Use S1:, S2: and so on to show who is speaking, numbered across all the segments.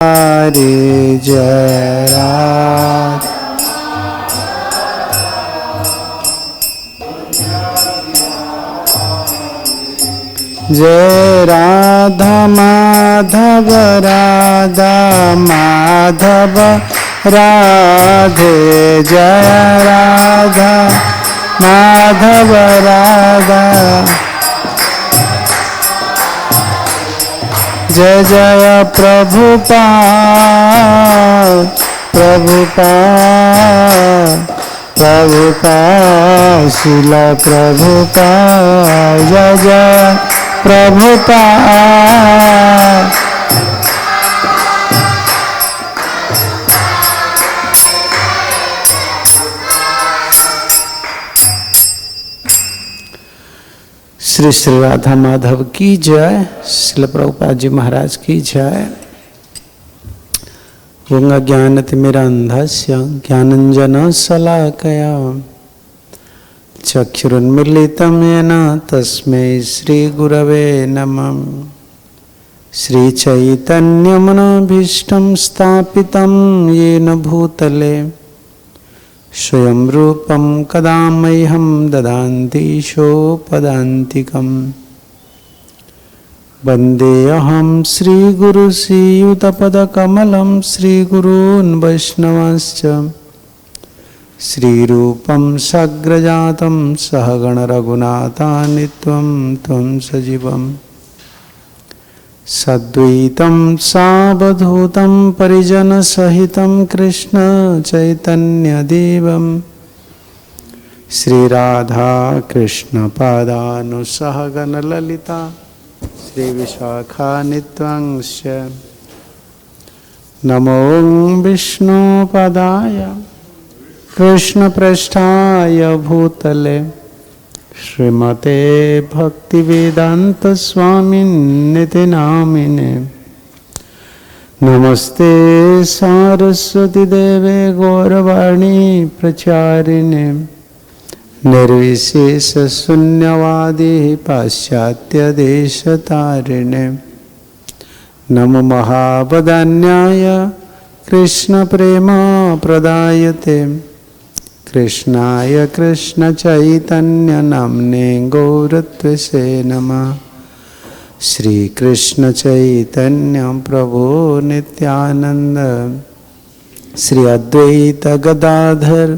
S1: हरे जय राधा जय राधा माधव राधा माधव राधे जय राधा माधव राधा जय जय प्रभुपाद प्रभुपाद प्रभुपाद शिल प्रभुपाद जय जय प्रभुपाद श्री श्री राधा माधव की जय, श्रील प्रभुपाद जी महाराज की जय। ओम ज्ञानतिमिरान्धस्य ज्ञानञ्जन शलाकया चक्षुरुन्मीलितं येन तस्मै श्रीगुरवे नमः। श्रीचैतन्यमनोभीष्टं स्थापितं येन भूतले स्वयं रूपं कदा मह्यं ददान्ति सोपदान्तिकम्। वन्देऽहं श्रीगुरुश्रीयुतपदकमलं श्रीगुरून् वैष्णवांश्च श्रीरूपं सग्रजातं सहगणरघुनाथान्वितं त्वं सजीवं सद्वैतं सावधूतं परिजनसहितं कृष्ण चैतन्यदेवं श्रीराधा कृष्णपादानुसहगणललिता श्रीविशाखान्वितांश्च। नमो विष्णुपदाय कृष्णप्रेष्ठाय भूतले श्रीमते भक्तिवेदांत स्वामिन्निति नामिने। नमस्ते सारस्वती देवे गौरवाणी प्रचारिणे निर्विशेष शून्यवादी पाश्चात्य देशतारिणे। नमो महावदान्याय कृष्ण प्रेम प्रदायते कृष्णाय कृष्ण चैतन्य नाम्ने गौरत्वसे नमः। श्री कृष्ण चैतन्य प्रभु नित्यानंद श्री अद्वैत गदाधर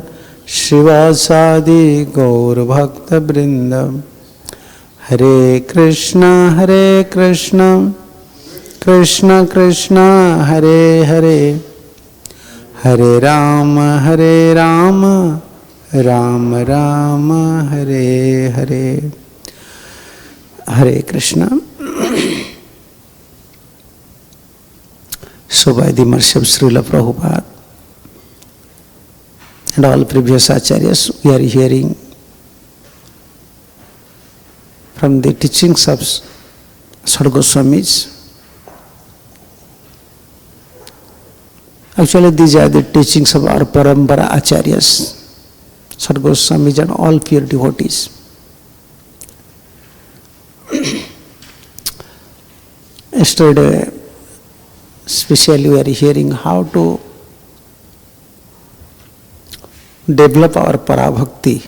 S1: श्रीवासादि गौर भक्त वृंद। हरे कृष्ण कृष्ण कृष्ण हरे हरे हरे राम राम राम हरे हरे। हरे Krishna. So by the mercy of Srila Prabhupada and all previous acharyas, we are hearing from the teachings of Gosvamis. Actually, these are the teachings of our Parampara Acharyas, Goswamis and all pure devotees. Yesterday, especially we are hearing how to develop our Parabhakti.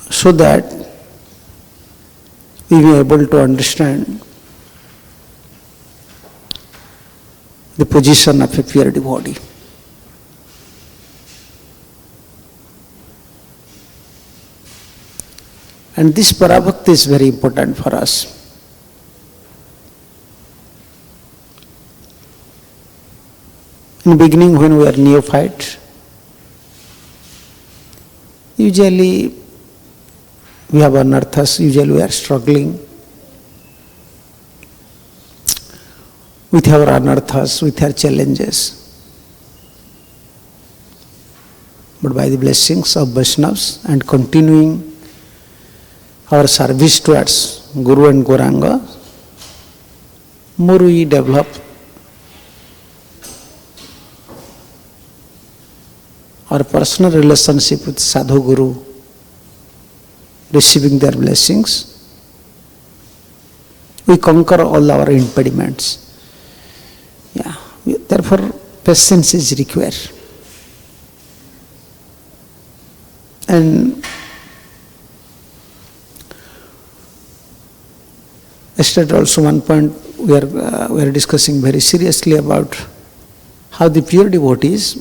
S1: So that we will be able to understand the position of a pure devotee. And this Parabhakti is very important for us. In the beginning, when we are neophytes, usually we have anarthas, usually we are struggling with our anarthas, with our challenges. But by the blessings of Vaishnavas and continuing our service towards Guru and Gauranga, more we develop our personal relationship with Sadhu Guru, receiving their blessings, we conquer all our impediments. Yeah. Therefore, patience is required. And yesterday also one point we are discussing very seriously about how the pure devotees,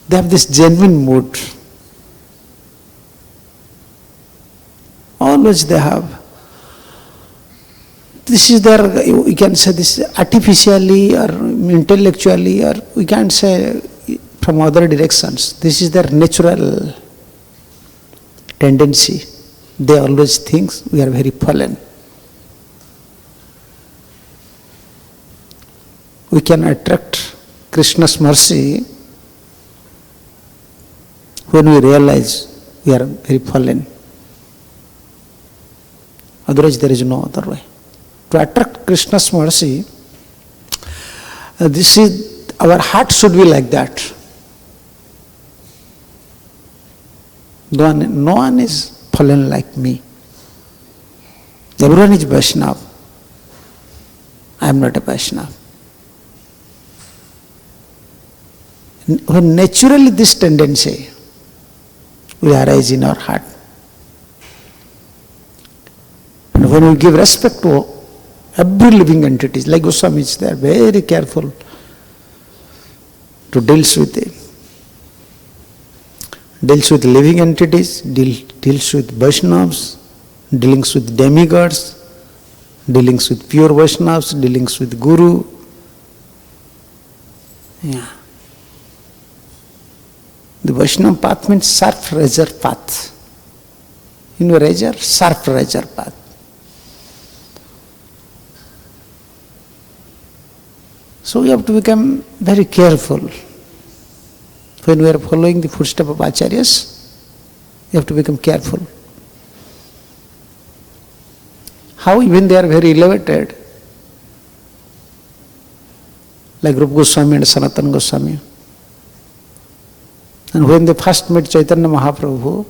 S1: they have this genuine mood. Always they have. This is their, we can say this artificially or intellectually, or we can say from other directions. This is their natural tendency. They always think we are very fallen. We can attract Krishna's mercy when we realize we are very fallen. Otherwise there is no other way. To attract Krishna's mercy, this is, our heart should be like that. No one is fallen like me. Everyone is Vaishnava. I am not a Vaishnava. When naturally this tendency will arise in our heart, and when we give respect to every living entities, like Goswamis, they are very careful to deal with it. Deals with living entities, deals with Vaishnavas, dealings with demigods, dealings with pure Vaishnavas, dealings with Guru. Yeah. The Vaishnava path means sharp razor path. You know razor? Sharp razor path. So we have to become very careful. When we are following the footsteps of Acharyas, you have to become careful. How even they are very elevated, like Rupa Goswami and Sanatana Goswami. And when they first met Chaitanya Mahaprabhu,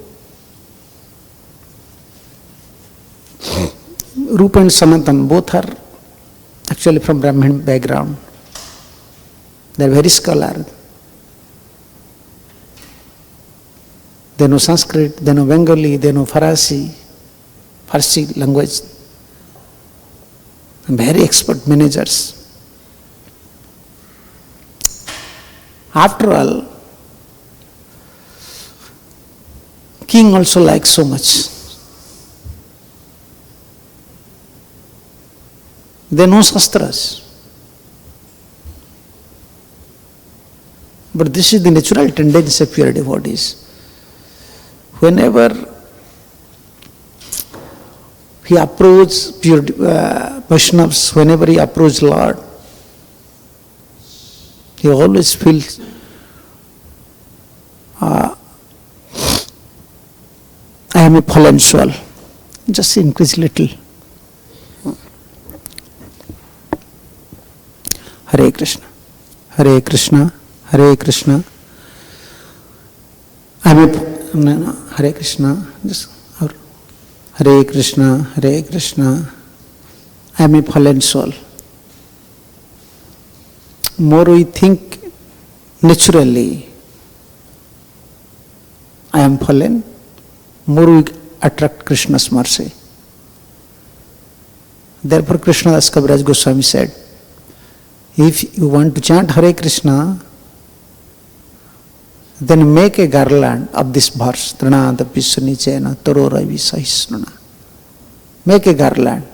S1: Rupa and Sanatana both are actually from Brahmin background. They are very scholar. They know Sanskrit, they know Bengali, they know Farsi language. And very expert managers. After all, king also likes so much. They know Shastras. But this is the natural tendency of pure devotees. Whenever he approaches pure Vaishnavas, whenever he approaches Lord, he always feels I am a fallen soul. Just increase little. Hare Krishna, Hare Krishna, Hare Krishna. I am a Hare Krishna, just Hare Krishna, Hare Krishna. I am a fallen soul. More we think naturally, I am fallen, more we attract Krishna's mercy. Therefore Krishnadas Kaviraj Goswami said, if you want to chant Hare Krishna, then make a garland of this verse, Trinada Pisunichena Tororavi Sahisnuna. Make a garland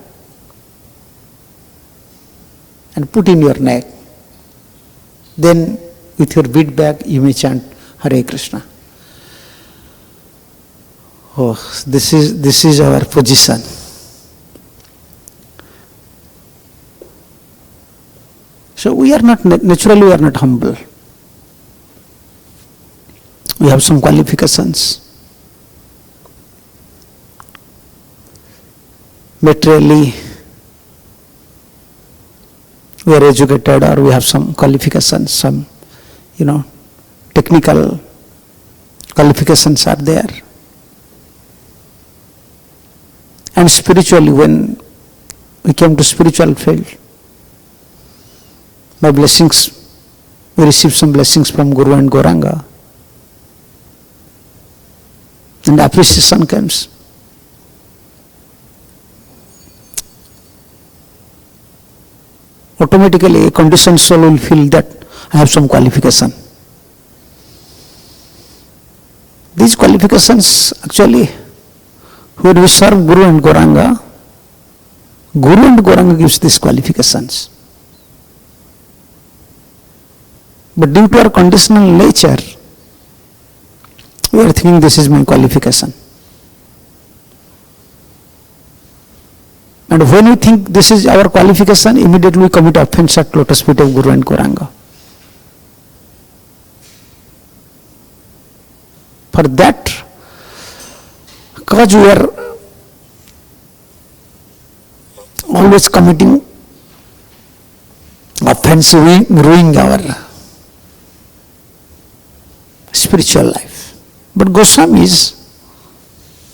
S1: and put in your neck. Then with your bead bag you may chant Hare Krishna. Oh, this is our position. So we are not, naturally we are not humble. We have some qualifications. Materially, we are educated or we have some qualifications, some, technical qualifications are there. And spiritually, when we came to spiritual field, by blessings, we received some blessings from Guru and Gauranga. And appreciation comes. Automatically a conditioned soul will feel that I have some qualification. These qualifications actually, when we serve Guru and Gauranga, Guru and Gauranga gives these qualifications. But due to our conditional nature, we are thinking this is my qualification. And when we think this is our qualification, immediately we commit offense at lotus feet of Guru and Gauranga. For that, because we are always committing offense, ruining our spiritual life. But Goswamis,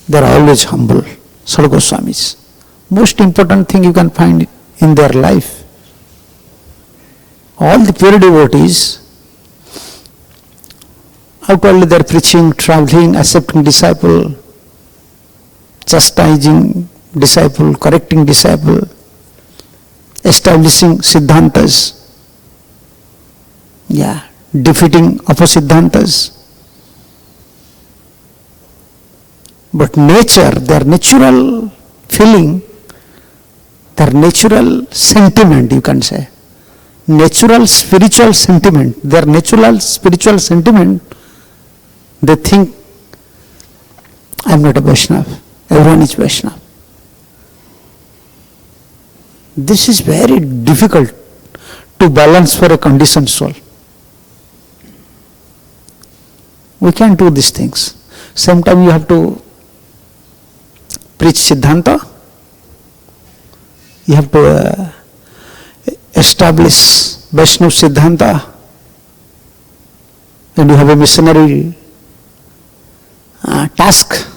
S1: they are always humble. Sad Goswamis. Most important thing you can find in their life. All the pure devotees, outwardly they are preaching, traveling, accepting disciple, chastising disciple, correcting disciple, establishing siddhantas, defeating apasiddhantas. But nature, their natural feeling, their natural sentiment, you can say, natural spiritual sentiment, their natural spiritual sentiment, they think, I am not a Vaishnava, everyone is Vaishnava. This is very difficult to balance for a conditioned soul. We can't do these things. Sometimes you have to preach Siddhanta, you have to establish Vaishnava Siddhanta, and you have a missionary task.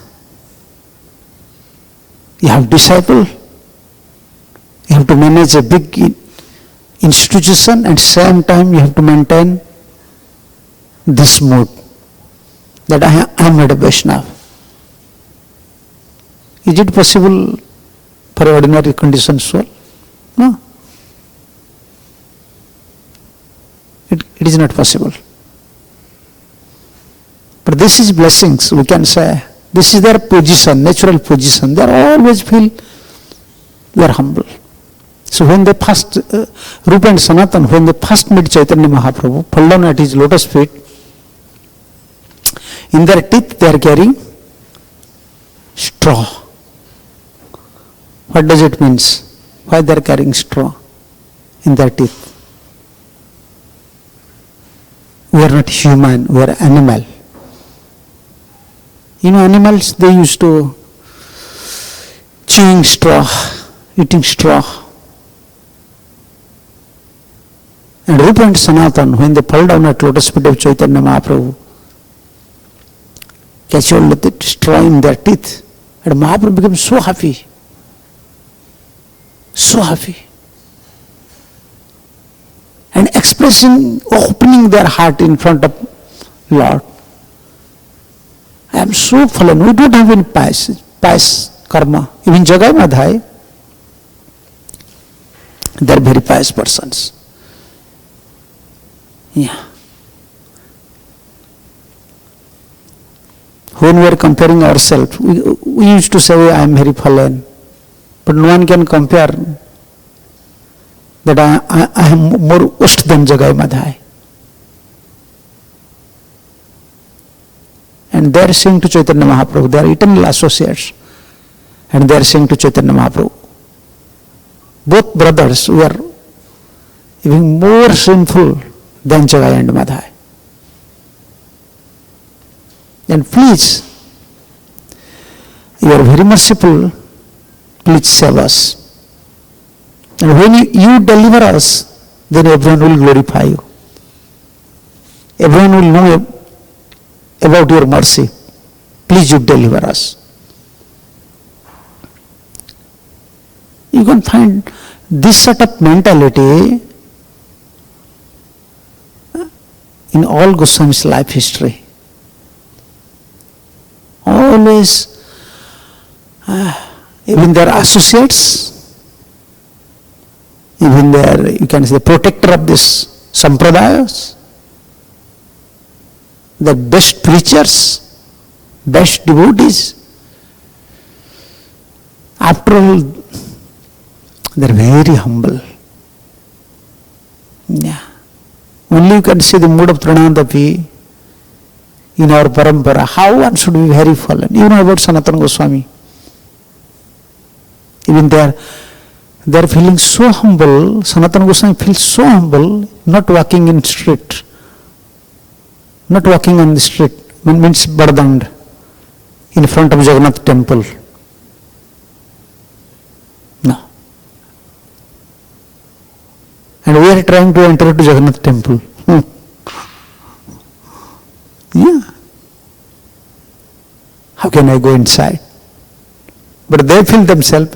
S1: You have disciple, you have to manage a big institution, and same time you have to maintain this mood that I am not a Vaishnava. Is it possible for ordinary conditioned soul? No. It is not possible. But this is blessings, we can say. This is their position, natural position. They always feel they are humble. So when they first, Rupa and Sanatan, when they first meet Chaitanya Mahaprabhu, fall down at his lotus feet, in their teeth they are carrying straw. What does it mean? Why they are carrying straw in their teeth? We are not human, we are animal. You know, animals, they used to chewing straw, eating straw. And Rupa and Sanatan, when they fall down at lotus feet of Chaitanya Mahaprabhu, catch hold of the straw in their teeth, and Mahaprabhu becomes so happy. So happy. And expressing, opening their heart in front of Lord. I am so fallen. We don't have any pious karma. Even Jagai Madhai, they are very pious persons. Yeah. When we are comparing ourselves, we used to say, I am very fallen. But no one can compare that I am more worst than Jagai Madhai. And they are saying to Chaitanya Mahaprabhu, they are eternal associates. And they are saying to Chaitanya Mahaprabhu, both brothers, we are even more sinful than Jagai and Madhai. And please, you are very merciful, please save us. And when you deliver us, then everyone will glorify you. Everyone will know about your mercy. Please you deliver us. You can find this sort of mentality in all Goswami's life history. Always, even their associates, even their, you can say, protector of this sampradayas, the best preachers, best devotees, after all, they are very humble. Yeah. Only you can see the mood of Pranandapi in our parampara. How one should be very fallen. You know about Sanatana Goswami. Even they are feeling so humble. Sanatana Goswami feels so humble, not walking in street. Not walking on the street. Means Bardand, in front of Jagannath temple. No. And we are trying to enter to Jagannath temple. Yeah. How can I go inside? But they feel themselves,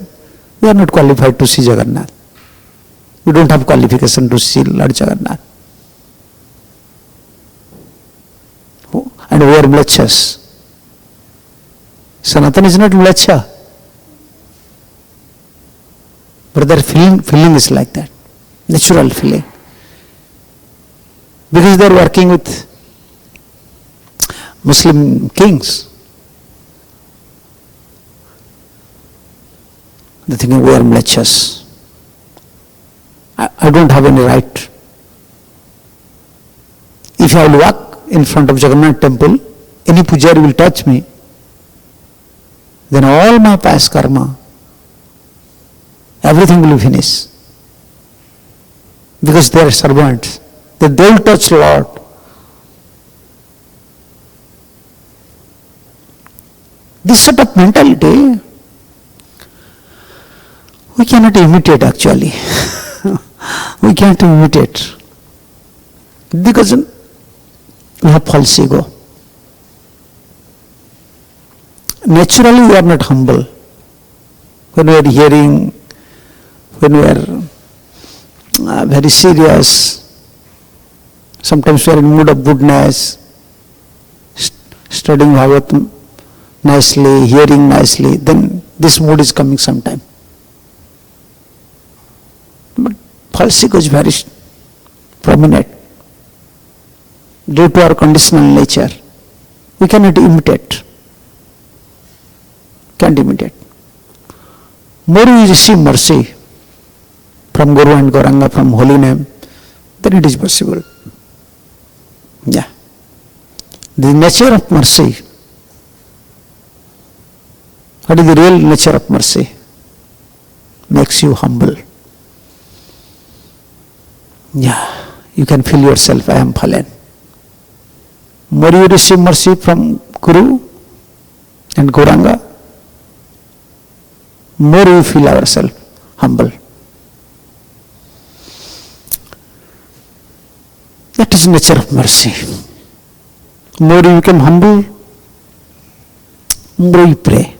S1: we are not qualified to see Jagannath. We don't have qualification to see Lord Jagannath. And we are mlechas. Sanatana is not mlecha. But their feeling is like that. Natural feeling. Because they are working with Muslim kings. They think we are mlechas. I don't have any right. If I will walk in front of Jagannath temple, any pujari will touch me, then all my past karma, everything will finish. Because they are servants. They will touch Lord. This sort of mentality, we cannot imitate actually. We can't imitate. Because we have false ego. Naturally we are not humble. When we are hearing, when we are very serious, sometimes we are in mood of goodness, studying Bhagavatam nicely, hearing nicely, then this mood is coming sometime. But false ego is very prominent. Due to our conditional nature, we cannot imitate. Can't imitate. More we receive mercy from Guru and Gauranga, from holy name, then it is possible. Yeah. The nature of mercy. What is the real nature of mercy? Makes you humble. Yeah. You can feel yourself, I am fallen. More you receive mercy from Guru and Gauranga, more we feel ourselves humble. That is nature of mercy. More you become humble, more you pray.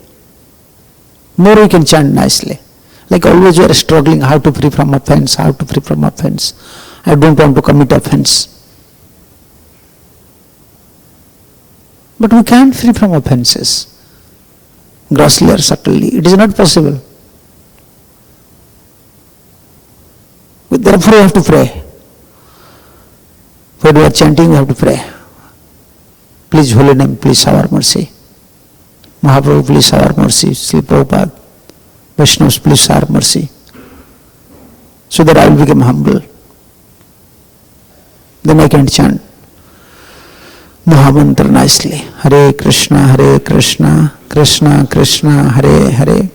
S1: More you can chant nicely. Like always you are struggling how to free from offense, how to free from offense. I don't want to commit offense. But we can't free from offenses. Grossly or subtly. It is not possible. Therefore we have to pray. When we are chanting, we have to pray. Please, holy name, please have our mercy. Mahaprabhu, please have our mercy. Sri Prabhupada, Vaishnavas, please have our mercy. So that I will become humble. Then I can chant Mahamantra nicely. Hare Krishna, Krishna Krishna, Hare Hare,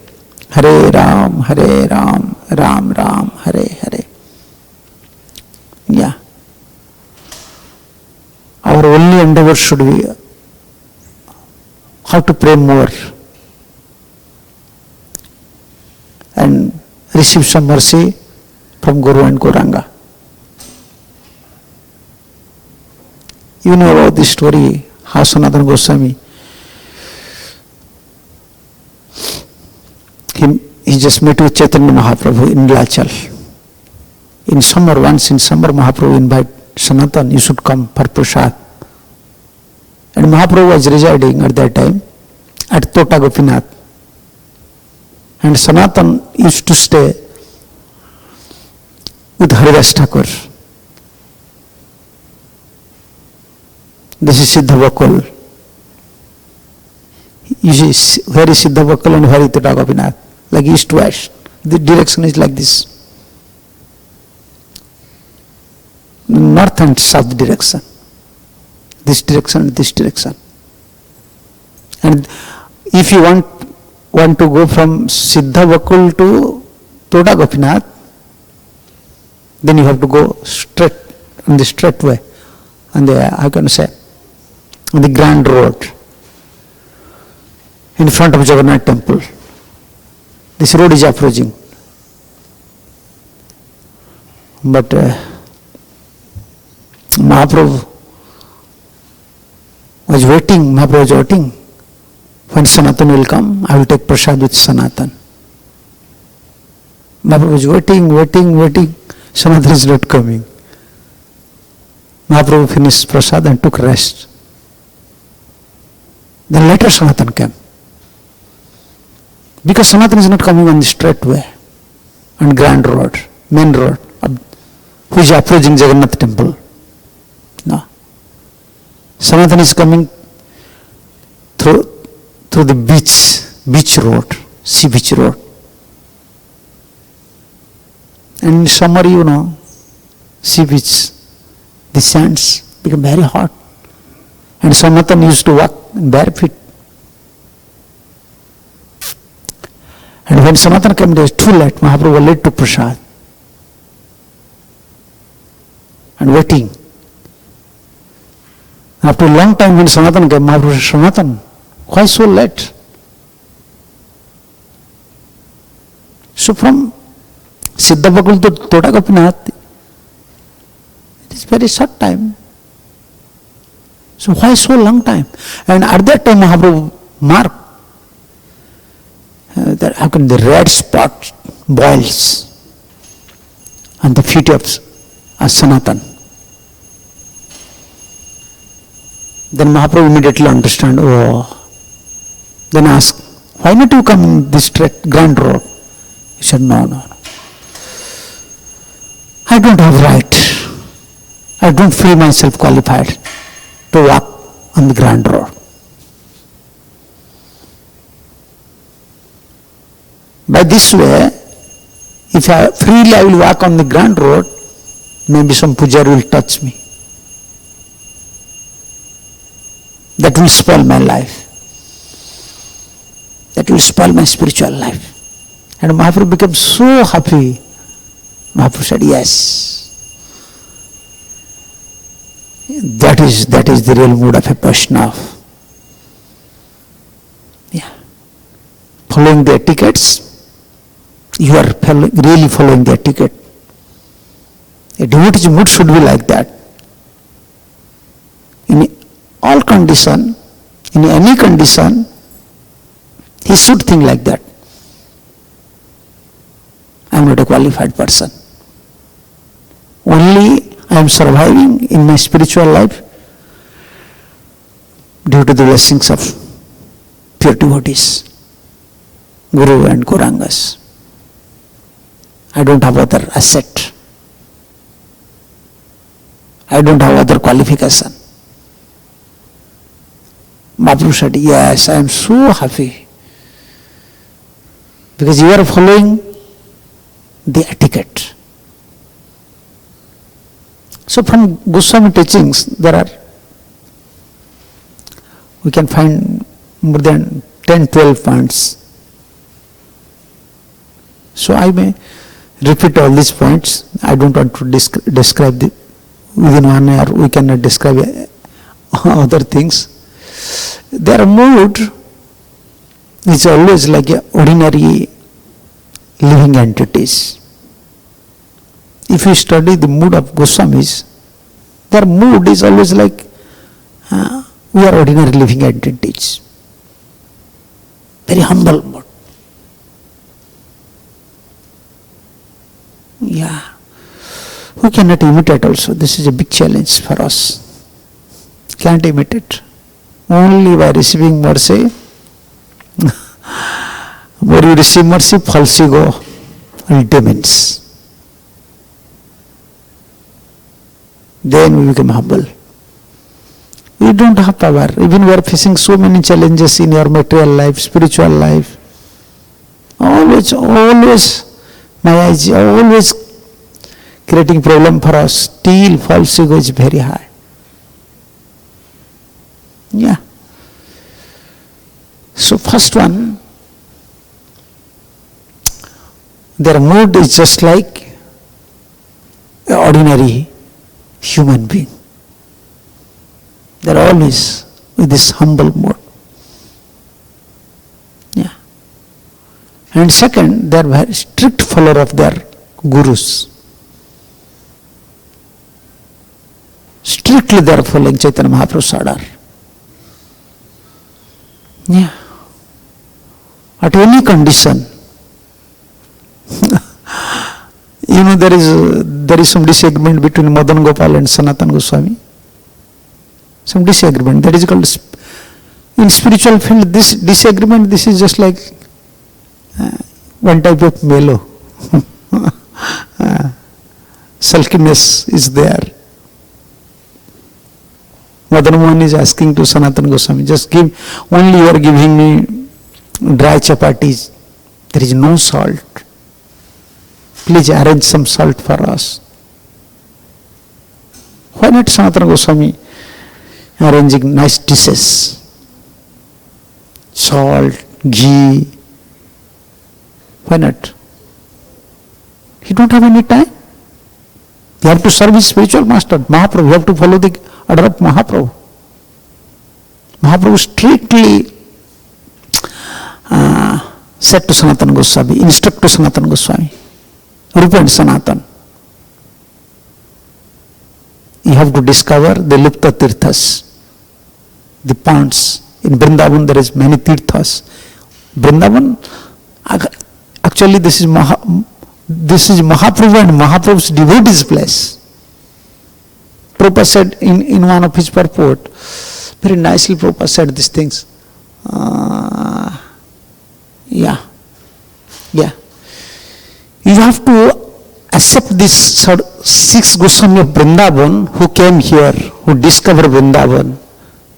S1: Hare Ram, Ram Ram, Hare Hare. Yeah. Our only endeavor should be how to pray more and receive some mercy from Guru and Gauranga. You know about this story, how Sanatana Goswami, he just met with Chaitanya Mahaprabhu in Lachal. In summer, once in summer, Mahaprabhu invite Sanatan, you should come for prasad. And Mahaprabhu was residing at that time at Tota Gopinath. And Sanatan used to stay with Haridas Thakur. This is Siddha Bakul. You see, where is Siddha Bakul and where is Tota Gopinath? Like east to west. The direction is like this. North and south direction. This direction and this direction. And if you want to go from Siddha Bakul to Tota Gopinath, then you have to go straight, on the straight way, on the, how can I say, on the grand road, in front of Jagannath temple. This road is approaching. But Mahaprabhu was waiting, when Sanatan will come, I will take prasad with Sanatan. Mahaprabhu was waiting, Sanatan is not coming. Mahaprabhu finished prasad and took rest. Then later Sanatan came. Because Sanatan is not coming on the straight way, on grand road, main road, which is approaching Jagannath temple. No. Sanatan is coming through the beach road, sea beach road. And in summer, sea beach, the sands become very hot. And Sanatan used to walk in bare feet. And when Sanatan came, it was too late. Mahaprabhu was late to prasad. And waiting. After a long time when Sanatan came, Mahaprabhu said, Sanatan, why so late? So from Siddha Bakul to Tota Gopinath, it is very short time. So why so long time? And at that time Mahaprabhu marked that how can the red spot boils on the feet of Sanatan. Then Mahaprabhu immediately understand, then asked, why not you come in this straight grand road? He said, no. I don't have right. I don't feel myself qualified to walk on the grand road. By this way, if I freely will walk on the grand road, maybe some pujari will touch me. That will spoil my life. That will spoil my spiritual life. And Mahaprabhu became so happy. Mahaprabhu said, yes. That is the real mood of a Vaishnava. Yeah. Following the etiquettes, you are really following the etiquette. A devotee's mood should be like that. In all condition, in any condition, he should think like that. I am not a qualified person. Only I am surviving in my spiritual life due to the blessings of pure devotees, Guru and Gaurangas. I don't have other asset. I don't have other qualification. Mahaprabhu said, yes, I am so happy. Because you are following the etiquette. So from Goswami teachings, we can find more than 10-12 points. So I may repeat all these points. I don't want to describe within 1 hour. We cannot describe other things. Their mood is always like ordinary living entities. If you study the mood of Goswamis, their mood is always like we are ordinary living entities. Very humble mood. Yeah. We cannot imitate also. This is a big challenge for us. Can't imitate. Only by receiving mercy. Where you receive mercy, falsigo ultimates. Then we become humble. You don't have power. Even we are facing so many challenges in your material life, spiritual life. Always, Mayaji, always creating problem for us. Still, false ego is very high. Yeah. So first one, their mood is just like an ordinary human being. They are always with this humble mood. Yeah. And second, they are very strict follower of their gurus. Strictly they are following Chaitanya Mahaprabhu's order. Yeah. At any condition. You know, there is some disagreement between Madan Gopal and Sanatana Goswami. Some disagreement. That is called, in spiritual field, this disagreement, this is just like one type of mellow. Sulkiness is there. Madan Mohan is asking to Sanatana Goswami, just give, only you are giving me dry chapatis. There is no salt. Please arrange some salt for us. Why not Sanatana Goswami arranging nice dishes? Salt, ghee. Why not? He don't have any time. You have to serve his spiritual master, Mahaprabhu. You have to follow the order of Mahaprabhu. Mahaprabhu strictly said to Sanatana Goswami, instruct to Sanatana Goswami, Rupa and Sanatana. You have to discover the Lupta Tirthas, the ponds. In Vrindavan there is many Tirthas. Vrindavan, actually this is Mahaprabhu and Mahaprabhu's devotee's place. Prabhupada said in one of his purport, very nicely Prabhupada said these things. Yeah. You have to accept this six Goswami of Vrindavan who came here, who discovered Vrindavan.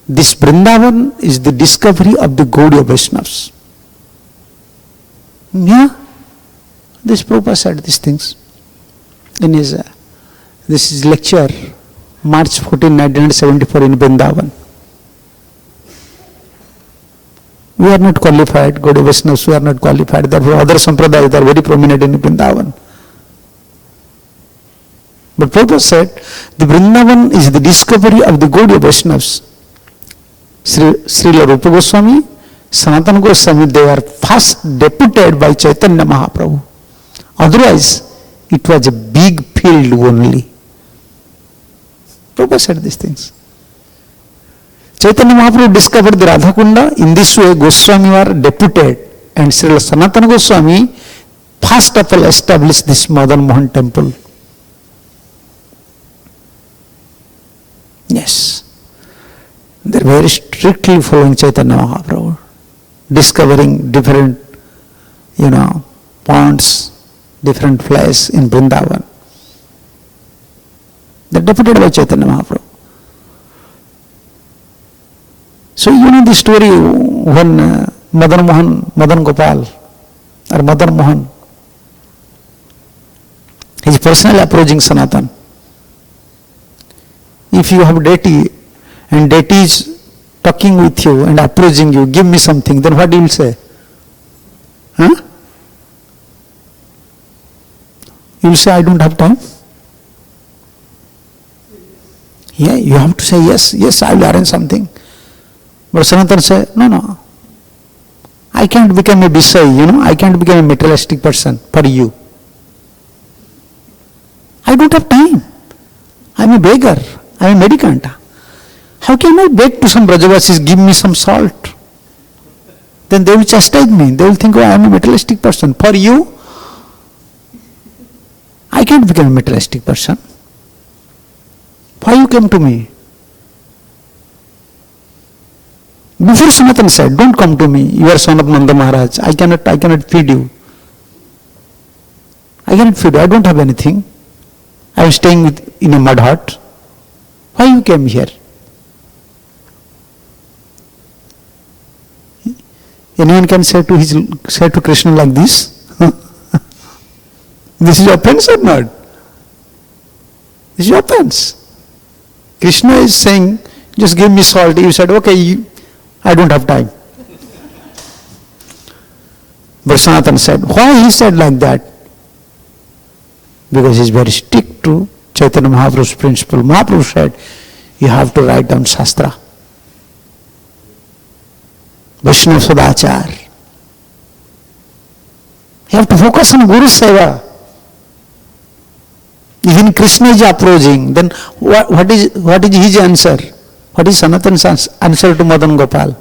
S1: This Vrindavan is the discovery of the Gaudiya Vaishnavas. Yeah. This Prabhupada said these things in his this is lecture, March 14, 1974 in Vrindavan. We are not qualified, Gaudiya Vaishnavas, we are not qualified. Therefore, other sampradayas are very prominent in Vrindavan. But Prabhupada said, the Vrindavan is the discovery of the Gaudiya Vaishnavas. Srila Rupa Goswami, Sanatana Goswami, they were first deputed by Chaitanya Mahaprabhu. Otherwise, it was a big field only. Prabhupada said these things. Chaitanya Mahaprabhu discovered the Radhakunda. In this way, Goswami were deputed. And Srila Sanatana Goswami first of all established this Madan Mohan temple. Yes. They are very strictly following Chaitanya Mahaprabhu. Discovering different, ponds, different places in Vrindavan. They are deputed by Chaitanya Mahaprabhu. So you know the story when Madan Gopal or Madan Mohan, he is personally approaching Sanatan. If you have deity and deity is talking with you and approaching you, give me something, then what you will say? Huh? You will say, I don't have time. Yeah, you have to say, yes, I will arrange something. But Sanatana say, no, I can't become a Visay, I can't become a materialistic person for you. I don't have time. I am a beggar, I am a mendicant. How can I beg to some Brajavasis, give me some salt? Then they will chastise me. They will think, I am a materialistic person. For you, I can't become a materialistic person. Why you came to me? Before Sanatana said, don't come to me, you are son of Nanda Maharaj, I cannot feed you. I cannot feed you, I don't have anything. I am staying in a mud hut. Why you came here? Anyone can say to Krishna like this? This is offense or not? This is offense. Krishna is saying, just give me salt. You said, okay, I don't have time. But Sanatana said, why he said like that? Because he is very strict to Chaitanya Mahaprabhu's principle. Mahaprabhu said, you have to write down Shastra. Vaishnava Sadachar. You have to focus on Guru Seva. Even Krishna is approaching, then what is his answer? What is Sanatana's answer to Madan Gopal?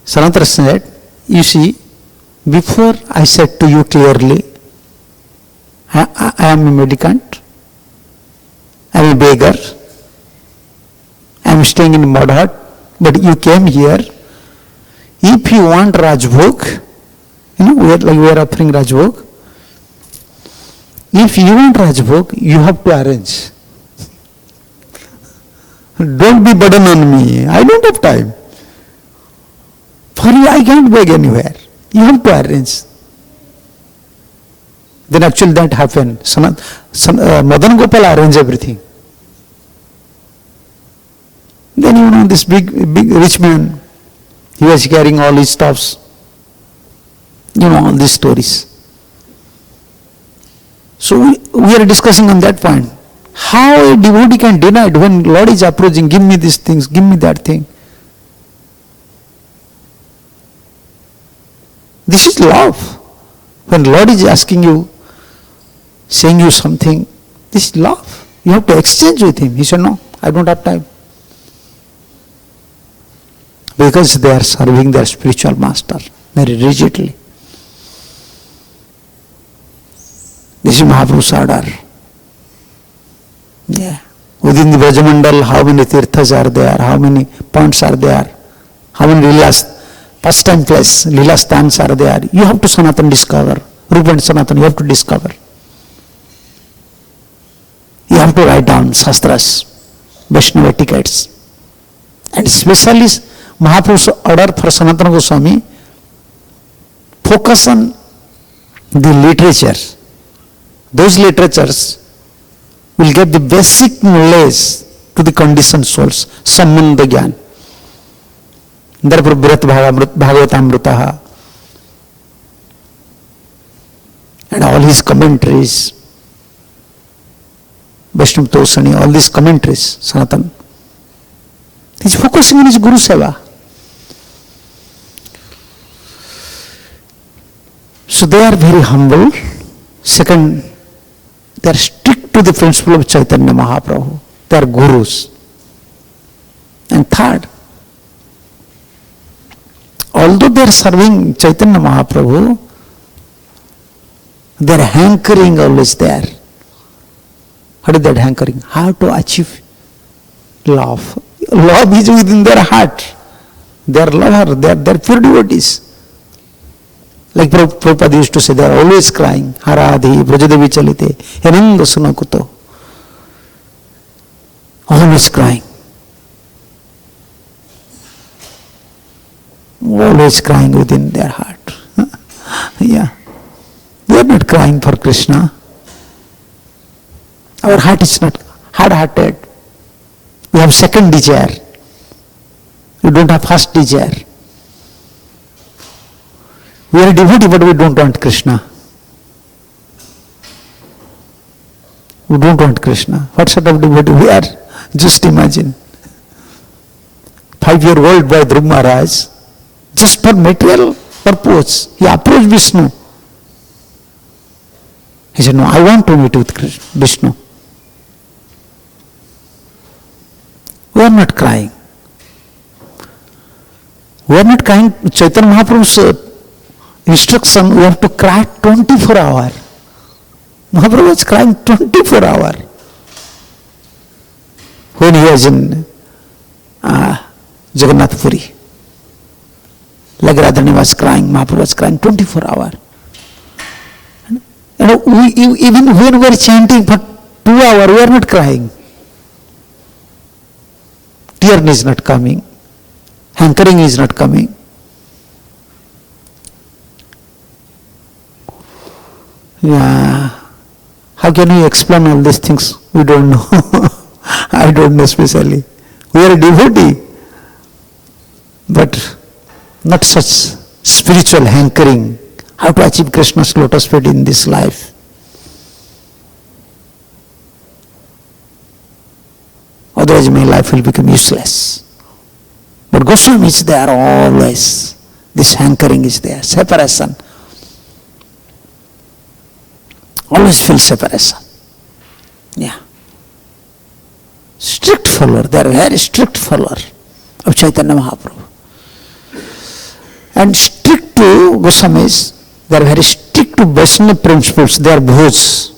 S1: Sanatana said, you see, before I said to you clearly, I am a mendicant, I am a beggar, I am staying in a mud hut, but you came here. If you want Rajbhog, we are offering Rajbhog. If you want Rajbhog, you have to arrange. Don't be burden on me. I don't have time. For you, I can't beg anywhere. You have to arrange. Then actually that happened. Madan Gopal arranged everything. Then this big rich man, he was carrying all his stuffs. All these stories. So we are discussing on that point. How a devotee can deny it when Lord is approaching, give me these things, give me that thing. This is love. When Lord is asking you, saying you something, this is love. You have to exchange with him. He said, no, I don't have time. Because they are serving their spiritual master very rigidly. This is Mahaprabhu's order. Yeah. Within the Brajamandal, how many tirthas are there? How many points are there? How many Leelas, pastime place, Leela stands are there? You have to Sanatana discover. Rupa and Sanatana, you have to discover. You have to write down Shastras, Vaishnava etiquettes. And especially Mahaprabhu's order for Sanatana Goswami, focus on the literature. Those literatures will get the basic knowledge to the conditioned souls, Sambandha Gyan. Therefore, Bharat Bhagavatamritaha and all his commentaries, Vaishnava Tosani, all these commentaries, Sanatana. He is focusing on his Guru Seva. So they are very humble. Second, they are strict to the principle of Chaitanya Mahaprabhu. They are gurus. And third, although they are serving Chaitanya Mahaprabhu, their hankering always there. What is that hankering? How to achieve love. Love is within their heart. They are lover, they are pure devotees. Like Prabhupada used to say, they are always crying. Haradhi, Brajadevi Chalite, Henanda Sunakuto. Always crying. Always crying within their heart. Yeah. They are not crying for Krishna. Our heart is not hard-hearted. We have second desire. We don't have first desire. We are devotee, but we don't want Krishna. We don't want Krishna. What sort of devotee we are? Just imagine. 5-year-old boy Dhruv Maharaj, just for material purpose, he approached Vishnu. He said, no, I want to meet with Vishnu. We are not crying. We are not crying. Chaitanya Mahaprabhu's instruction, we have to cry 24 hours. Mahaprabhu was crying 24 hours. When he was in Jagannath Puri. Like Radharani was crying, Mahaprabhu was crying 24 hours. Even when we are chanting for 2 hours, we are not crying. Tear is not coming. Hankering is not coming. Yeah. How can we explain all these things? We don't know. I don't know especially. We are a devotee. But not such spiritual hankering. How to achieve Krishna's lotus feet in this life. Otherwise my life will become useless. But Goswami is there always. This hankering is there. Separation. Always feel separation. Yeah. Strict follower. They are very strict follower of Chaitanya Mahaprabhu. And strict to Goswamis, they are very strict to Vaishnava principles. They are bhoj.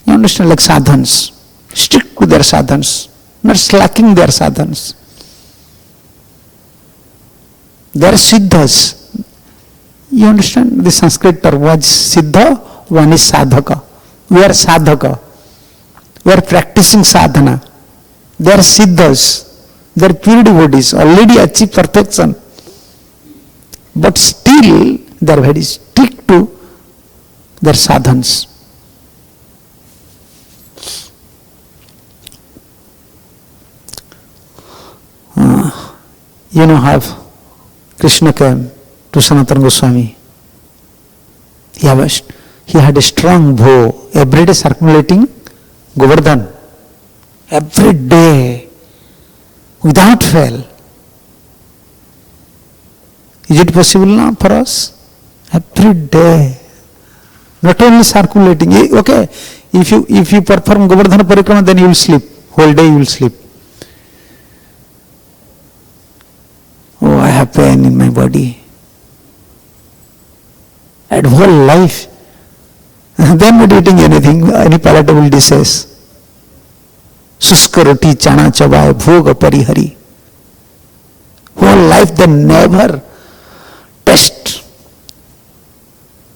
S1: You understand, like sadhans. Strict to their sadhans. Not slacking their sadhans. They are siddhas. You understand? The Sanskrit term was siddha, one is sadhaka. We are sadhaka. We are practicing sadhana. They are siddhas. They are pure devotees, already achieved perfection. But still, they are very strict to their sadhans. You know how Krishna came to Sanatana Goswami. He had a strong bow, every day circulating Govardhan. Every day, without fail. Is it possible now for us? Every day. Not only circulating. Okay, if you perform Govardhana Parikrama, then you will sleep. Whole day you will sleep. Oh, I have pain in my body. And whole life, they are not eating anything, any palatable dishes. Suska roti, chana chabai, bhoga parihari. Whole life they never taste.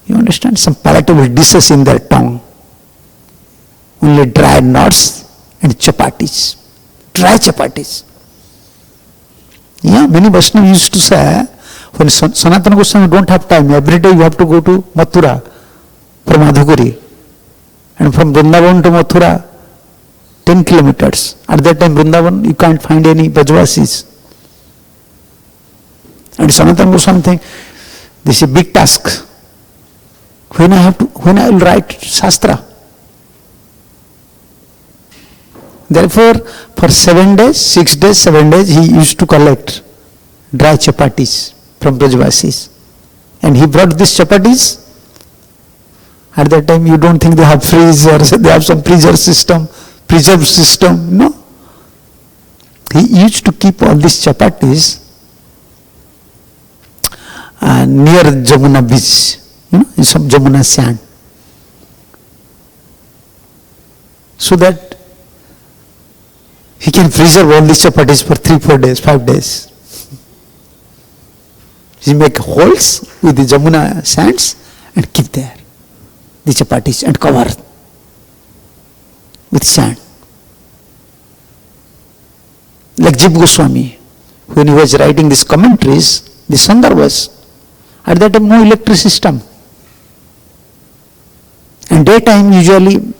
S1: You understand? Some palatable dishes in their tongue. Only dry nuts and chapatis. Dry chapatis. Yeah, many Vaishnavas used to say, when Sanatana Goswami don't have time, every day you have to go to Mathura for Madhukuri. And from Vrindavan to Mathura, 10 kilometers. At that time, Vrindavan, you can't find any Brajvasis. And Sanatana Goswami think, this is a big task. When I will write Shastra? Therefore, for 7 days, 6 days, 7 days, he used to collect dry chapatis from Brajvasis. And he brought these chapatis. At that time, you don't think they have freezers, they have some preserve system. No. He used to keep all these chapatis near Jamuna beach, in some Jamuna sand. So that he can preserve all these chapatis for 3-4 days, 5 days. He make holes with the Jamuna sands and keep there the chapatis and cover with sand. Like Jiva Goswami, when he was writing these commentaries, the Sandarbhas, at that time no electric system. And daytime usually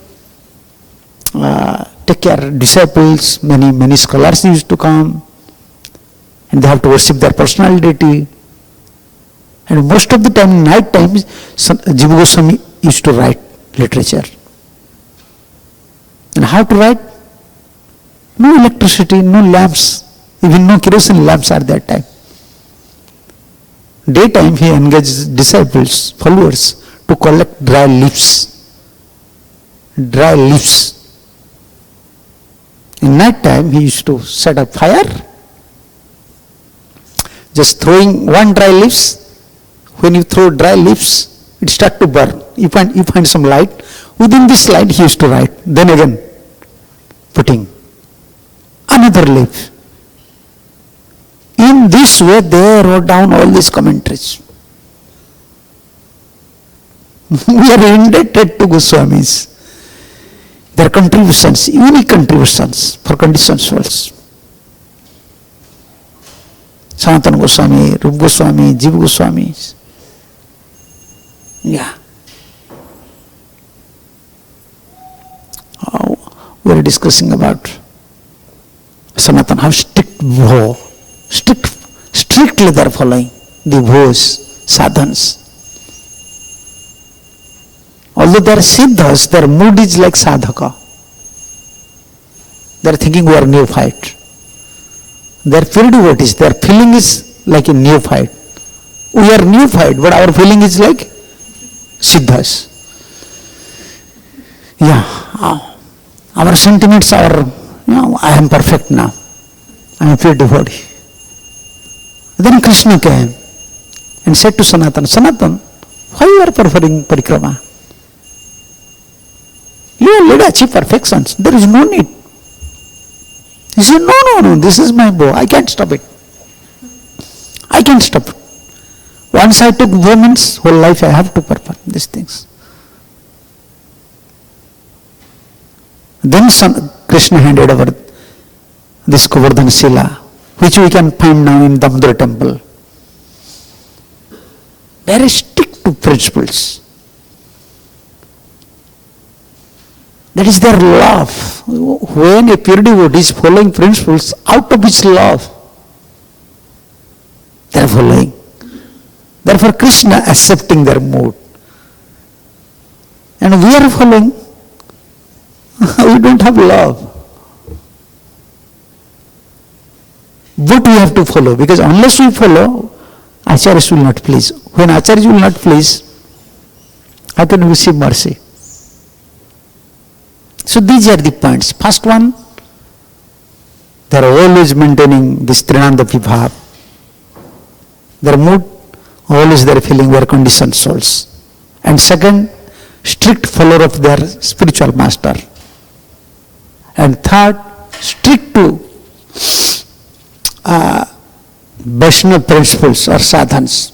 S1: take care disciples, many scholars used to come, and they have to worship their personality. And most of the time, night times, Jiva Goswami used to write literature. And how to write? No electricity, no lamps, even no kerosene lamps at that time. Daytime he engaged disciples, followers, to collect dry leaves. Dry leaves. In night time he used to set up fire, just throwing one dry leaves. When you throw dry leaves, it starts to burn. You find some light. Within this line he used to write, then again putting another leaf. In this way they wrote down all these commentaries. We are indebted to Goswamis. Their contributions, unique contributions for conditioned souls. Sanatana Goswami, Rupa Goswami, Jiva Goswami. Yeah. We are discussing about Sanatana, how strictly they are following the vows, sadhans. Although they are siddhas, their mood is like sadhaka. They are thinking we are neophyte. They are pure devotees, their feeling is like a neophyte. We are neophyte, but our feeling is like siddhas. Yeah. Our sentiments are, I am perfect now. I am a pure devotee. Then Krishna came and said to Sanatana, why you are performing parikrama? You already achieve perfections. There is no need. He said, no, this is my bow. I can't stop it. I can't stop it. Once I took vow means whole life I have to perform these things. Then Krishna handed over this Govardhan Shila, which we can find now in Damodar temple. Very strict to principles. That is their love. When a pure devotee is following principles, out of his love, they are following. Therefore Krishna accepting their mood. And we are following. We don't have love. But we have to follow, because unless we follow, Acharyas will not please. When Acharyas will not please, how can we receive mercy? So these are the points. First one, they are always maintaining this Trinanda Vibhav. Their mood, always they are feeling we are conditioned souls. And second, strict follower of their spiritual master. And third, strict to Vaishnava principles or sadhans.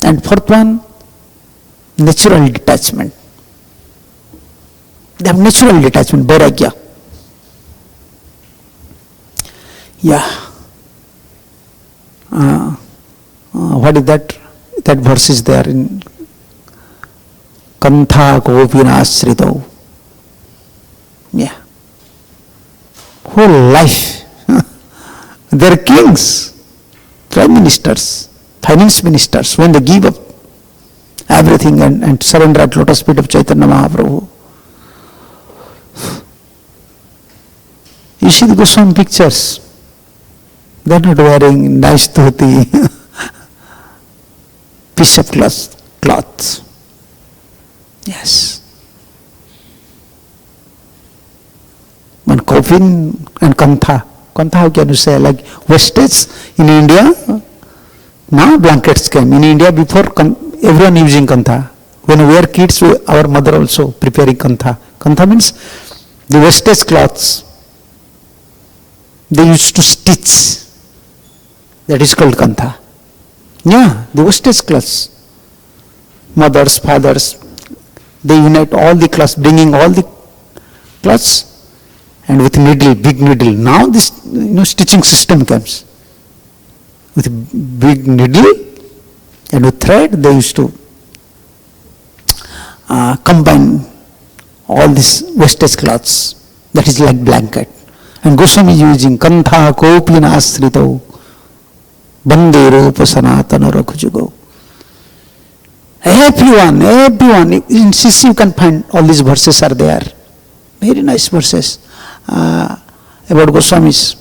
S1: And fourth one, natural detachment. They have natural detachment, vairagya. Yeah. What is that? That verse is there in Kantha Gopina Sridau. Yeah. Whole life. They are kings, prime ministers, finance ministers, when they give up everything and surrender at lotus feet of Chaitanya Mahaprabhu. You see the Goswami pictures. They are not wearing nice dhoti, piece of cloth. Yes. When coffin and kantha, how can you say, like wastage in India? Now blankets came. In India before everyone using kantha. When we were kids, our mother also preparing kantha. Kantha means the wastage cloths. They used to stitch. That is called kantha. Yeah, the wastage cloths. Mothers, fathers, they unite all the cloths, bringing all the cloths and with needle, big needle. Now this stitching system comes. With big needle and with thread, they used to combine all these wastage cloths. That is like blanket. And Goswami is using Kantha Kopina Asritau Bande Rupa Sanatana Rakhujugo. Everyone. In CC you can find all these verses are there. Very nice verses about Goswamis.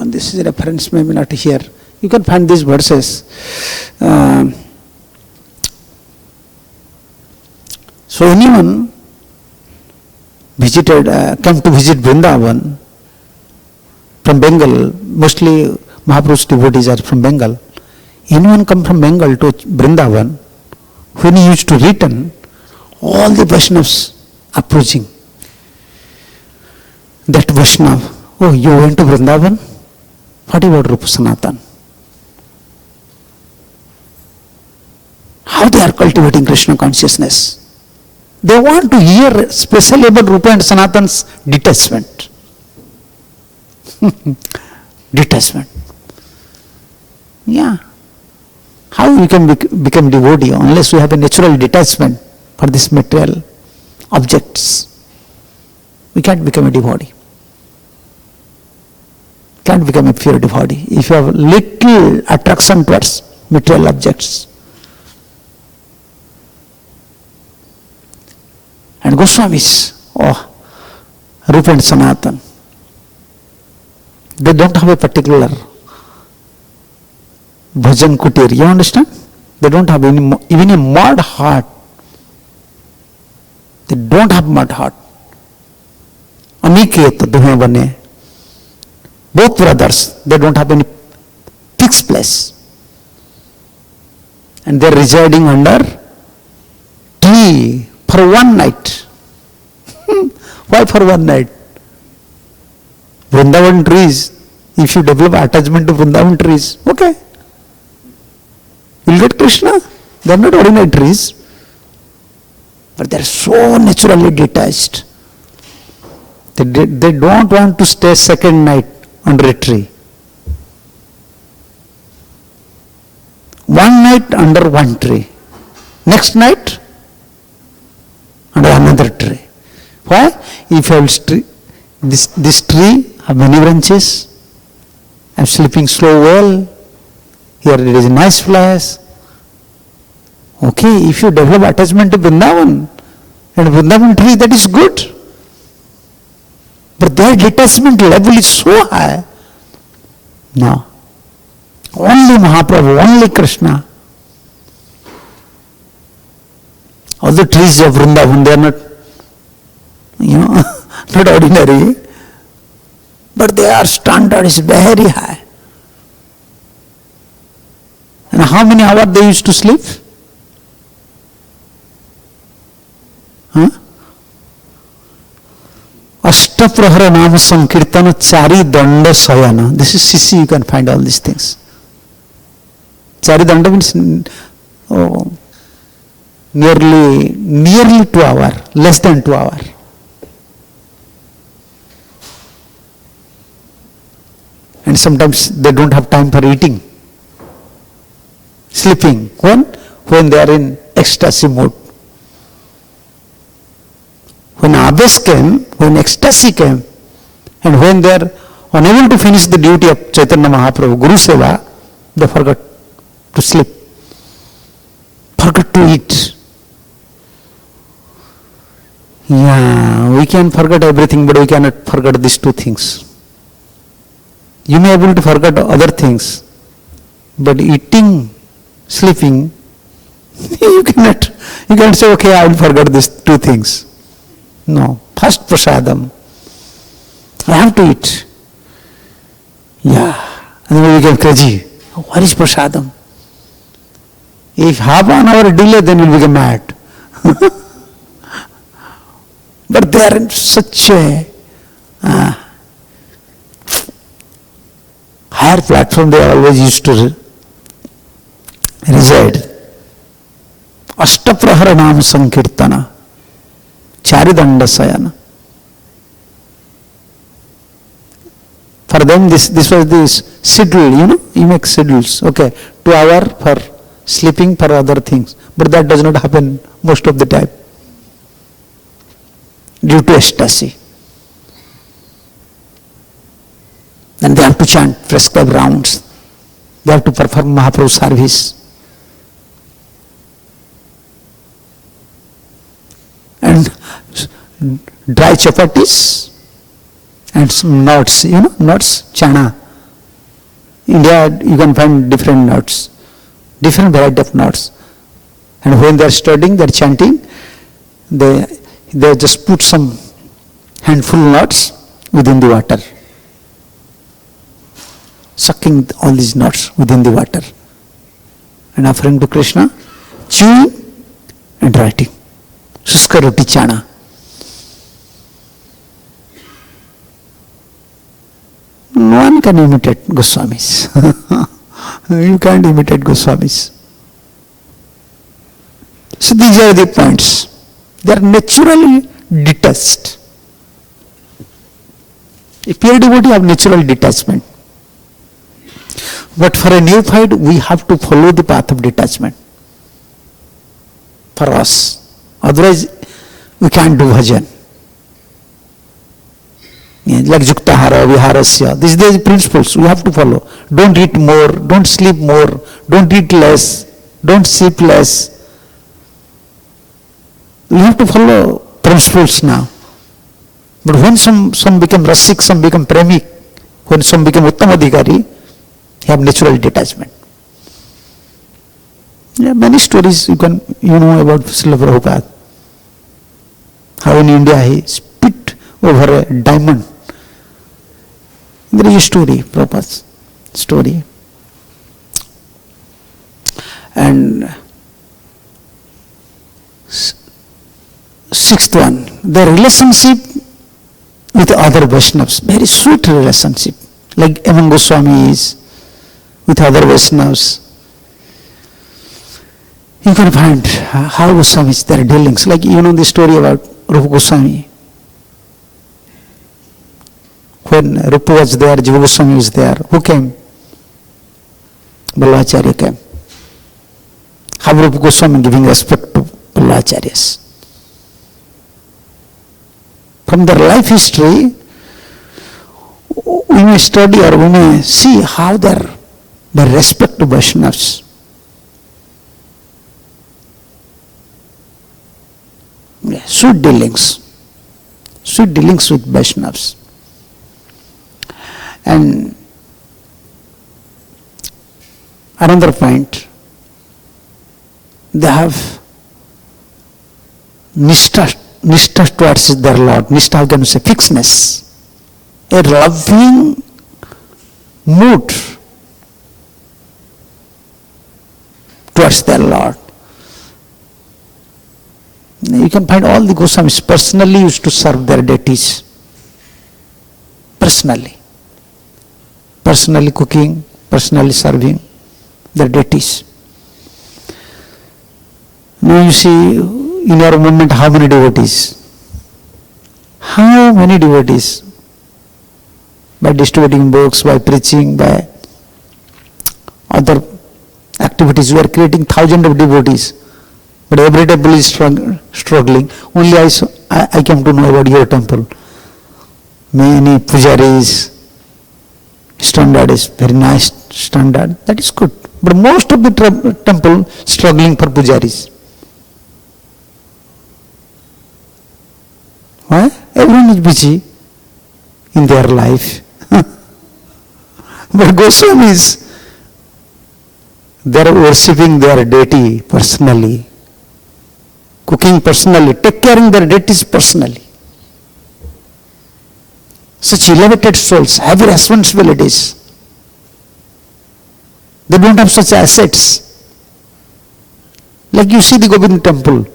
S1: This is a reference, maybe not here. You can find these verses. So anyone came to visit Vrindavan, from Bengal, mostly Mahaprabhu's devotees are from Bengal. Anyone come from Bengal to Vrindavan, when he used to return, all the Vaishnavas approaching. That Vaishnav, oh, you went to Vrindavan? What about Rupa Sanatan? How they are cultivating Krishna consciousness. They want to hear especially about Rupa and Sanatan's detachment. Detachment. Yeah. How we can become devotee unless we have a natural detachment for these material objects? We can't become a devotee. Can't become a pure devotee if you have little attraction towards material objects. And Goswamis, oh, Rupa and Sanatan, they don't have a particular bhajan kutir, you understand? They don't have even a mud heart. They don't have mud heart. Aniket duhe bane. Both brothers, they don't have any fixed place. And they are residing under tree for one night. Why for one night? Vrindavan trees, if you develop attachment to Vrindavan trees, okay. You'll get Krishna. They are not ordinary trees. But they are so naturally detached. They don't want to stay second night under a tree. One night under one tree. Next night under another tree. Why? If I will this tree have many branches, I am sleeping so well, here it is a nice place. Okay, if you develop attachment to Vrindavan and Vrindavan tree, that is good. But their detachment level is so high. No. Only Mahaprabhu, only Krishna. All the trees of Vrindavan, they are not, not ordinary. But their standard is very high. And how many hours they used to sleep? Ashtaprahara Nama Sankirtana Chari Danda Sayana. This is Sisi, you can find all these things. Chari Danda means nearly 2 hours, less than 2 hours. And sometimes they don't have time for eating. Sleeping. When they are in ecstasy mode. When Abes came, when ecstasy came, and when they are unable to finish the duty of Chaitanya Mahaprabhu, Guru Seva, they forgot to sleep, forgot to eat. Yeah, we can forget everything, but we cannot forget these two things. You may be able to forget other things, but eating, sleeping, you cannot say, okay, I will forget these two things. No, first prasadam. I have to eat. Yeah, and then we get crazy. What is prasadam? If half an hour delay, then we become mad. But they are in such a higher platform, they always used to reside. Ashtaprahara Nama Sankirtana. Charidanda Sayana. For them, this was this schedule, you make schedules. Okay, 2 hours for sleeping, for other things. But that does not happen most of the time due to ecstasy. Then they have to chant prescribed rounds. They have to perform Mahaprabhu service. And dry chapatis and some nuts, nuts, chana. India, you can find different nuts, different variety of nuts. And when they are studying, they are chanting, they just put some handful nuts within the water. sucking all these nuts within the water and offering to Krishna, chewing and writing. Suska roti chana. No one can imitate Goswamis. You can't imitate Goswamis. So these are the points. They are naturally detached. A pure devotee have natural detachment. But for a neophyte, we have to follow the path of detachment. For us. Otherwise, we can't do bhajan. Like Juktahara, Viharasya. These are the principles we have to follow. Don't eat more, don't sleep more, don't eat less, don't sleep less. We have to follow principles now. But when some become Rasik, some become Premik, when some become Uttamadhikari, they have natural detachment. Yeah, many stories you know about Srila Prabhupada. How in India he spit over a diamond. There is a story, Prabhupada's story. And sixth one, the relationship with other Vaishnavas, very sweet relationship, like among Goswamis, with other Vaishnavas. You can find how Goswamis, their dealings, like the story about Rupa Goswami. When Rupa was there, Jiva Goswami was there. Who came? Ballacharya came. How Rupa Goswami giving respect to Ballacharyas. From their life history, we may study or we may see how their respect to Vaishnavas. Yeah, sweet dealings with Vaishnavas. And another point, they have Nishtha towards their Lord. Nishtha can say fixedness. A loving mood towards their Lord. You can find all the Goswamis personally used to serve their deities. Personally cooking, personally serving their deities. Now you see in our movement how many devotees? How many devotees? By distributing books, by preaching, by other activities, we are creating thousands of devotees. But every temple is struggling. Only I came to know about your temple. Many pujaris, standard is very nice standard. That is good. But most of the temple struggling for pujaris. Why? Everyone is busy in their life. But Goswamis, they are worshipping their deity personally, cooking personally, take care of their deities personally. Such elevated souls have responsibilities. They don't have such assets. Like you see the Govind temple.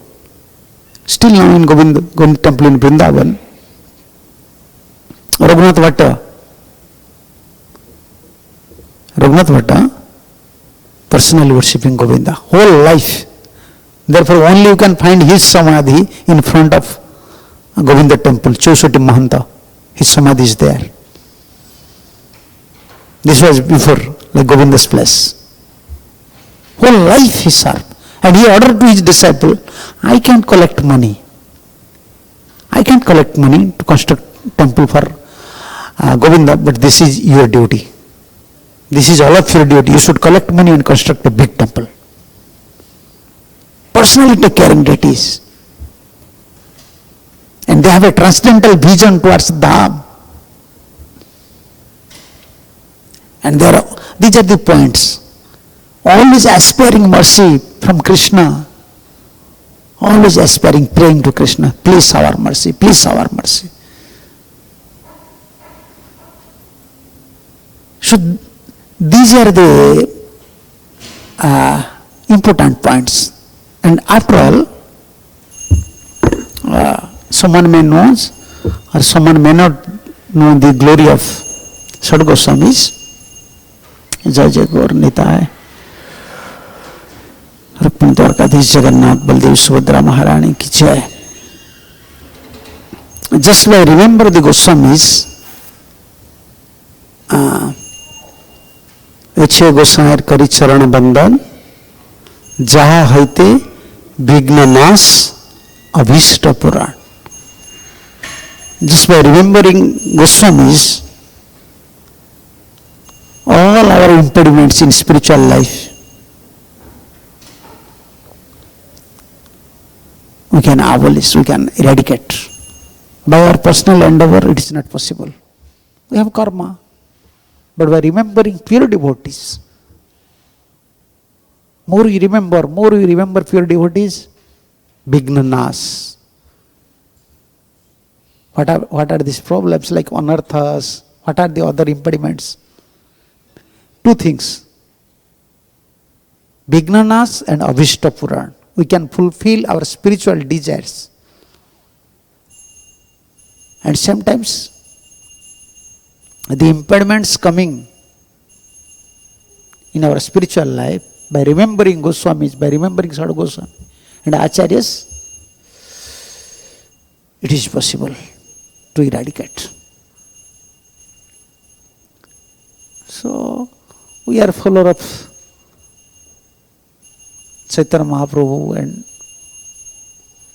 S1: Still now in Govind temple in Vrindavan, Raghunath Bhatta personally worshipping Govinda whole life. Therefore only you can find his samadhi in front of Govinda temple, Chausati Mahanta. His samadhi is there. This was before, like Govinda's place. Whole life he served. And he ordered to his disciple, I can't collect money. I can't collect money to construct temple for Govinda, but this is your duty. This is all of your duty. You should collect money and construct a big temple. Personally take care of deities. And they have a transcendental vision towards Dham. And these are the points. Always aspiring mercy from Krishna. Always aspiring, praying to Krishna. Please our mercy, please our mercy. So These are the important points. And after all, someone may know or someone may not know the glory of Sad Goswamis. Jai Jai Gaur Nitai. Rukmini Dwarkadhish Jagannath Baldev Subhadra Maharani ki jai. Just by remember the Goswamis, Eche Gosair Kari Charan Bandhan, Jaha Haite Vigna Nas Abhishta Puran. Just by remembering Goswamis, all our impediments in spiritual life we can abolish, we can eradicate. By our personal endeavor, it is not possible. We have karma. But by remembering pure devotees, more you remember pure devotees, Vignanas. What are these problems like anarthas? What are the other impediments? Two things. Vignanas and Abhishta Puran. We can fulfill our spiritual desires. And sometimes the impediments coming in our spiritual life, by remembering Goswamis, by remembering Sad Goswami and Acharyas, it is possible to eradicate. So, we are follower of Chaitanya Mahaprabhu and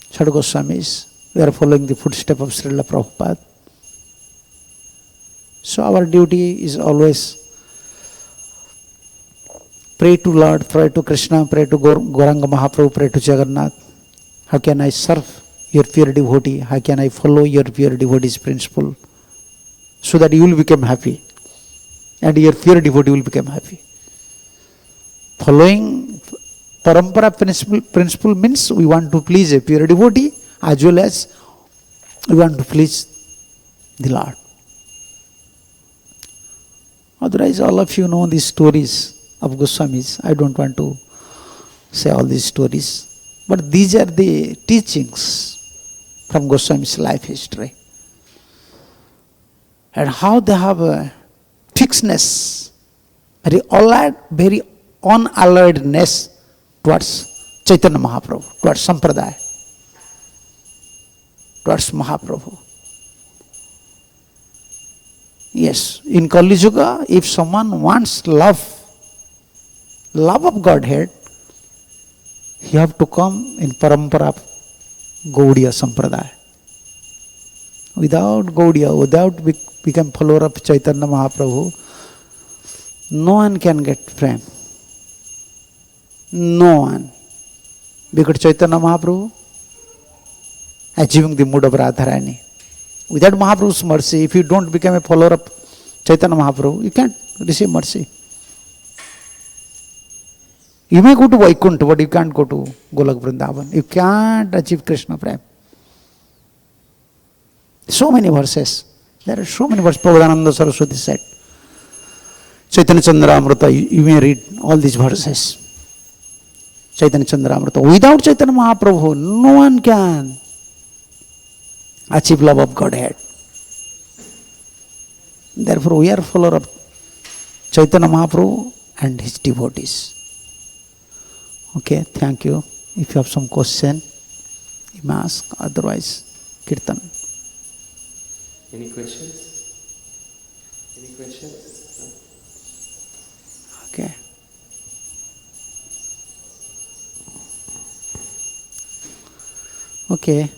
S1: Sad Goswamis. We are following the footsteps of Srila Prabhupada. So our duty is always pray to Lord, pray to Krishna, pray to Gauranga Mahaprabhu, pray to Jagannath. How can I serve your pure devotee? How can I follow your pure devotee's principle? So that you will become happy. And your pure devotee will become happy. Following parampara principle means we want to please a pure devotee as well as we want to please the Lord. Otherwise, all of you know these stories of Goswamis. I don't want to say all these stories. But these are the teachings from Goswami's life history. And how they have a fixedness, very unalloyedness towards Chaitanya Mahaprabhu, towards Sampradaya, towards Mahaprabhu. Yes, in Kali Yuga, if someone wants love of Godhead, he have to come in Parampara Gaudiya Sampradaya. Without Gaudiya, without become follower of Chaitanya Mahaprabhu, no one can get prem. No one. Because Chaitanya Mahaprabhu achieving the mood of Radharani. Without Mahaprabhu's mercy, if you don't become a follower of Chaitanya Mahaprabhu, you can't receive mercy. You may go to Vaikuntha, but you can't go to Golak Vrindavan. You can't achieve Krishna Prem. So many verses. There are so many verses. Prabhupada Saraswati said. Chaitanya Chandramrita, you may read all these verses. Chaitanya Chandramrita. Without Chaitanya Mahaprabhu, no one can achieve love of Godhead. Therefore, we are follower of Chaitanya Mahaprabhu and his devotees. Okay, thank you. If you have some question, you may ask. Otherwise, Kirtan.
S2: Any questions? Any questions?
S1: Okay. Okay.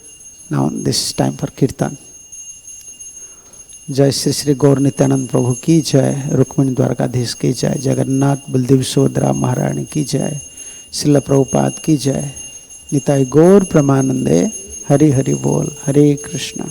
S1: Now this is time for Kirtan. Jai Sri Sri Gaur Nityanand Prabhu ki jai, Rukmini Dwarkadhish ki jai, Jagannath Baldev Subhadra Maharani ki jai, Srila Prabhupada ki jai, Nitai Gaur Pramanande, Hari Hari Bol, Hare Krishna.